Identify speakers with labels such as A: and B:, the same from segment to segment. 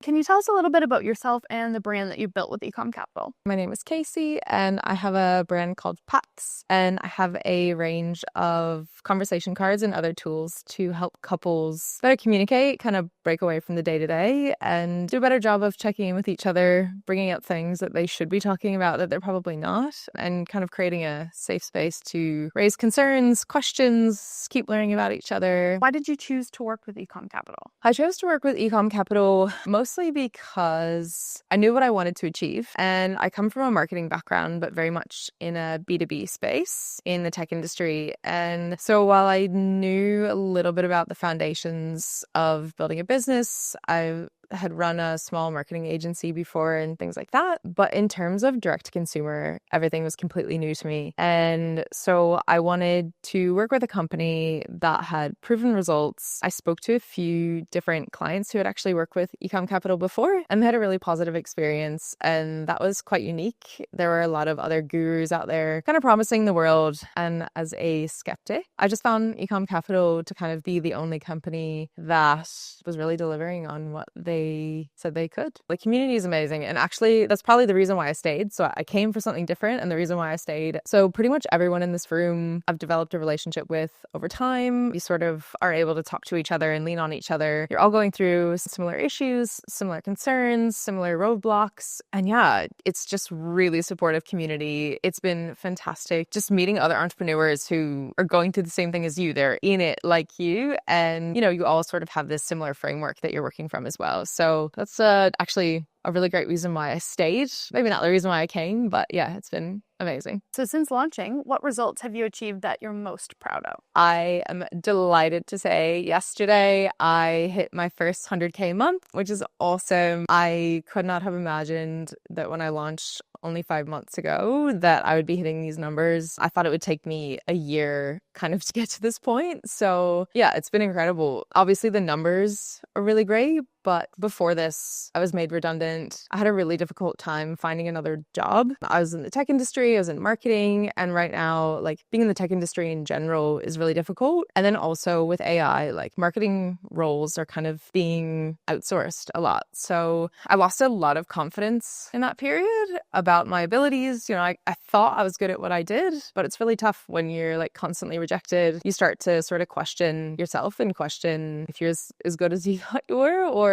A: Can you tell us a little bit about yourself and the brand that you built with eCom Capital?
B: My name is Kayci, and I have a brand called Pats, and I have a range of conversation cards and other tools to help couples better communicate, kind of break away from the day-to-day, and do a better job of checking in with each other, bringing up things that they should be talking about that they're probably not, and kind of creating a safe space to raise concerns, questions, keep learning about each other.
A: Why did you choose to work with eCom Capital?
B: I chose to work with eCom Capital mostly because I knew what I wanted to achieve. And I come from a marketing background, but very much in a B2B space in the tech industry. And so while I knew a little bit about the foundations of building a business, I had run a small marketing agency before and things like that. But in terms of direct to consumer, everything was completely new to me. And so I wanted to work with a company that had proven results. I spoke to a few different clients who had actually worked with eCom Capital before, and they had a really positive experience. And that was quite unique. There were a lot of other gurus out there kind of promising the world. And as a skeptic, I just found eCom Capital to kind of be the only company that was really delivering on what they said they could. The community is amazing. And actually, that's probably the reason why I stayed. So I came for something different and the reason why I stayed. So pretty much everyone in this room I've developed a relationship with over time. You sort of are able to talk to each other and lean on each other. You're all going through similar issues, similar concerns, similar roadblocks. And yeah, it's just really supportive community. It's been fantastic just meeting other entrepreneurs who are going through the same thing as you. They're in it like you. And, you all sort of have this similar framework that you're working from as well. So that's actually a really great reason why I stayed. Maybe not the reason why I came, but yeah, it's been amazing.
A: So since launching, what results have you achieved that you're most proud of?
B: I am delighted to say yesterday I hit my first 100K month, which is awesome. I could not have imagined that when I launched only 5 months ago that I would be hitting these numbers. I thought it would take me a year kind of to get to this point. So yeah, it's been incredible. Obviously the numbers are really great, but before this, I was made redundant. I had a really difficult time finding another job. I was in the tech industry, I was in marketing, and right now, being in the tech industry in general is really difficult. And then also with AI, marketing roles are kind of being outsourced a lot. So I lost a lot of confidence in that period about my abilities. I thought I was good at what I did, but it's really tough when you're constantly rejected. You start to sort of question yourself and question if you're as good as you thought you were, or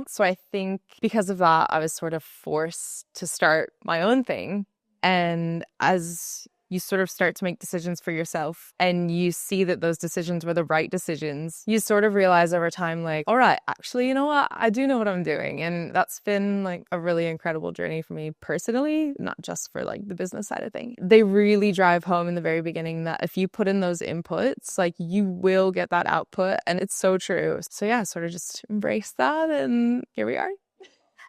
B: so I think because of that, I was sort of forced to start my own thing. And as you sort of start to make decisions for yourself and you see that those decisions were the right decisions, you sort of realize over time, all right, actually, you know what? I do know what I'm doing. And that's been a really incredible journey for me personally, not just for the business side of things. They really drive home in the very beginning that if you put in those inputs, you will get that output. And it's so true. So yeah, sort of just embrace that. And here we are.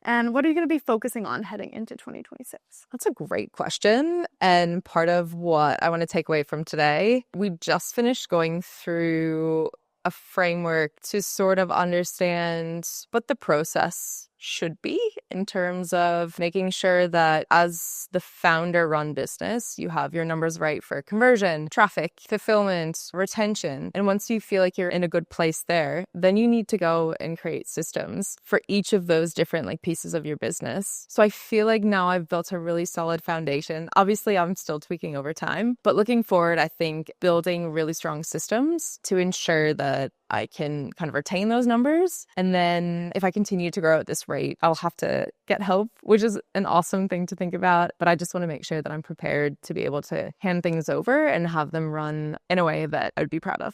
A: And what are you going to be focusing on heading into 2026?
B: That's a great question. And part of what I want to take away from today, we just finished going through a framework to sort of understand what the process should be in terms of making sure that as the founder-run business, you have your numbers right for conversion, traffic, fulfillment, retention. And once you feel like you're in a good place there, then you need to go and create systems for each of those different pieces of your business. So I feel like now I've built a really solid foundation. Obviously, I'm still tweaking over time, but looking forward, I think building really strong systems to ensure that I can kind of retain those numbers. And then if I continue to grow at this rate, I'll have to get help, which is an awesome thing to think about. But I just want to make sure that I'm prepared to be able to hand things over and have them run in a way that I would be proud of.